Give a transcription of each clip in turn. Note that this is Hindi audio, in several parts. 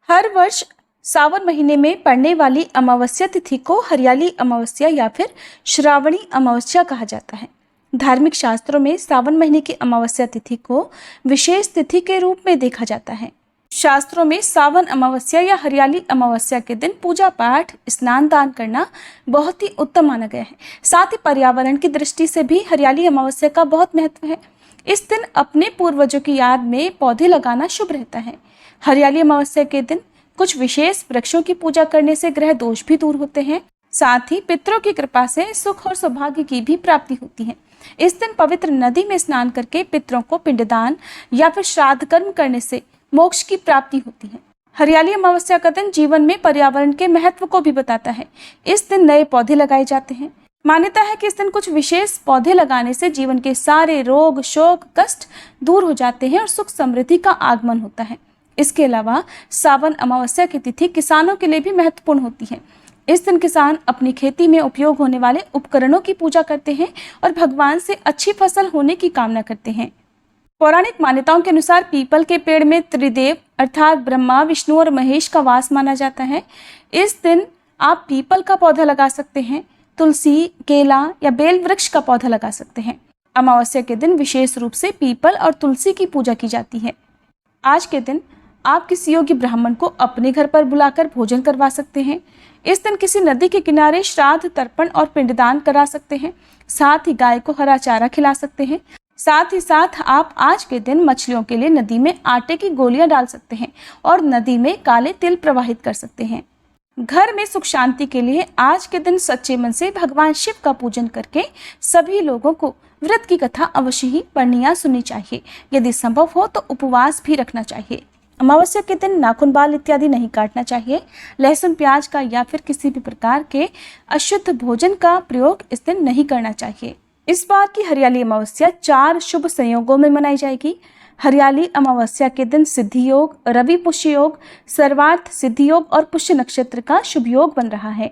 हर वर्ष सावन महीने में पड़ने वाली अमावस्या तिथि को हरियाली अमावस्या या फिर श्रावणी अमावस्या कहा जाता है। धार्मिक शास्त्रों में सावन महीने की अमावस्या तिथि को विशेष तिथि के रूप में देखा जाता है। शास्त्रों में सावन अमावस्या या हरियाली अमावस्या के दिन पूजा पाठ, स्नान दान करना बहुत ही उत्तम माना गया है। साथ ही पर्यावरण की दृष्टि से भी हरियाली अमावस्या का बहुत महत्व है। इस दिन अपने पूर्वजों की याद में पौधे लगाना शुभ रहता है। हरियाली अमावस्या के दिन कुछ विशेष वृक्षों की पूजा करने से ग्रह दोष भी दूर होते हैं। साथ ही पितरों की कृपा से सुख और सौभाग्य की भी प्राप्ति होती है। इस दिन पवित्र नदी में स्नान करके पितरों को पिंडदान या फिर श्राद्ध कर्म करने से मोक्ष की प्राप्ति होती है। हरियाली अमावस्या का दिन जीवन में पर्यावरण के महत्व को भी बताता है। इस दिन नए पौधे लगाए जाते हैं। मान्यता है कि इस दिन कुछ विशेष पौधे लगाने से जीवन के सारे रोग, शोक, कष्ट दूर हो जाते हैं और सुख समृद्धि का आगमन होता है। इसके अलावा सावन अमावस्या की तिथि किसानों के लिए भी महत्वपूर्ण होती है। इस दिन किसान अपनी खेती में उपयोग होने वाले उपकरणों की पूजा करते हैं और भगवान से अच्छी फसल होने की कामना करते हैं। पौराणिक मान्यताओं के अनुसार पीपल के पेड़ में त्रिदेव अर्थात ब्रह्मा, विष्णु और महेश का वास माना जाता है। इस दिन आप पीपल का पौधा लगा सकते हैं, तुलसी, केला या बेल वृक्ष का पौधा लगा सकते हैं। अमावस्या के दिन विशेष रूप से पीपल और तुलसी की पूजा की जाती है। आज के दिन आप किसी योग्य ब्राह्मण को अपने घर पर बुलाकर भोजन करवा सकते हैं। इस दिन किसी नदी के किनारे श्राद्ध, तर्पण और पिंडदान करा सकते हैं। साथ ही गाय को हरा चारा खिला सकते हैं। साथ ही साथ आप आज के दिन मछलियों के लिए नदी में आटे की गोलियां डाल सकते हैं और नदी में काले तिल प्रवाहित कर सकते हैं। घर में सुख शांति के लिए आज के दिन सच्चे मन से भगवान शिव का पूजन करके सभी लोगों को व्रत की कथा अवश्य ही पढ़नी या सुननी चाहिए। यदि संभव हो तो उपवास भी रखना चाहिए। अमावस्या के दिन नाखून, बाल इत्यादि नहीं काटना चाहिए। लहसुन, प्याज का या फिर किसी भी प्रकार के अशुद्ध भोजन का प्रयोग इस दिन नहीं करना चाहिए। इस बार की हरियाली अमावस्या 4 शुभ संयोगों में मनाई जाएगी। हरियाली अमावस्या के दिन सिद्धि योग, रवि पुष्य योग, सर्वार्थ सिद्धि योग और पुष्य नक्षत्र का शुभ योग बन रहा है।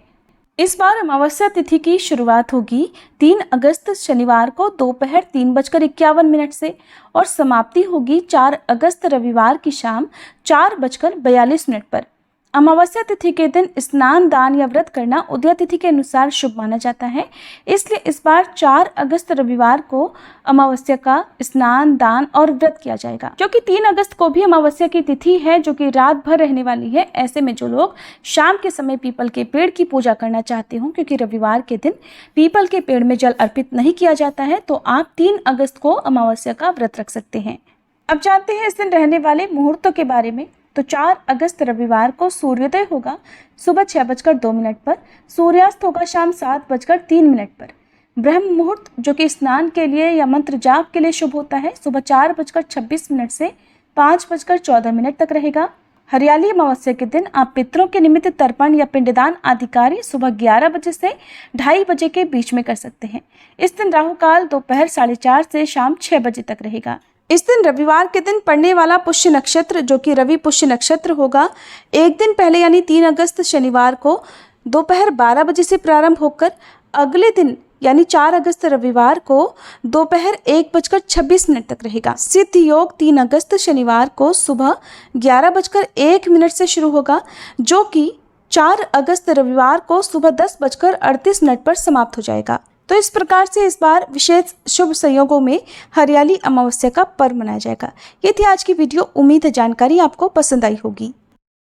इस बार अमावस्या तिथि की शुरुआत होगी 3 अगस्त शनिवार को दोपहर 3:51 से और समाप्ति होगी 4 अगस्त रविवार की शाम 4:42 पर। अमावस्या तिथि के दिन स्नान, दान या व्रत करना उदय तिथि के अनुसार शुभ माना जाता है। इसलिए इस बार 4 अगस्त रविवार को अमावस्या का स्नान, दान और व्रत किया जाएगा। क्योंकि 3 अगस्त को भी अमावस्या की तिथि है जो कि रात भर रहने वाली है। ऐसे में जो लोग शाम के समय पीपल के पेड़ की पूजा करना चाहते हो, क्योंकि रविवार के दिन पीपल के पेड़ में जल अर्पित नहीं किया जाता है, तो आप 3 अगस्त को अमावस्या का व्रत रख सकते हैं। अब जानते हैं इस दिन रहने वाले मुहूर्तों के बारे में। तो 4 अगस्त रविवार को सूर्योदय होगा सुबह 6:02 पर, सूर्यास्त होगा शाम 7:03 पर। ब्रह्म मुहूर्त जो कि स्नान के लिए या मंत्र जाप के लिए शुभ होता है, सुबह 4:26 से 5:14 तक रहेगा। हरियाली अमावस्या के दिन आप पितरों के निमित्त तर्पण या पिंडदान आदि कार्य सुबह 11 बजे से 2:30 बजे के बीच में कर सकते हैं। इस दिन राहु काल दोपहर 4:30 से शाम 6 बजे तक रहेगा। इस दिन रविवार के दिन पड़ने वाला पुष्य नक्षत्र जो कि रवि पुष्य नक्षत्र होगा, एक दिन पहले यानी 3 अगस्त शनिवार को दोपहर 12 बजे से प्रारंभ होकर अगले दिन यानी 4 अगस्त रविवार को दोपहर 1:26 तक रहेगा। सिद्ध योग 3 अगस्त शनिवार को सुबह 11:01 से शुरू होगा, जो कि 4 अगस्त रविवार को सुबह 10:38 पर समाप्त हो जाएगा। तो इस प्रकार से इस बार विशेष शुभ संयोगों में हरियाली अमावस्या का पर्व मनाया जाएगा। ये थी आज की वीडियो। उम्मीद है जानकारी आपको पसंद आई होगी।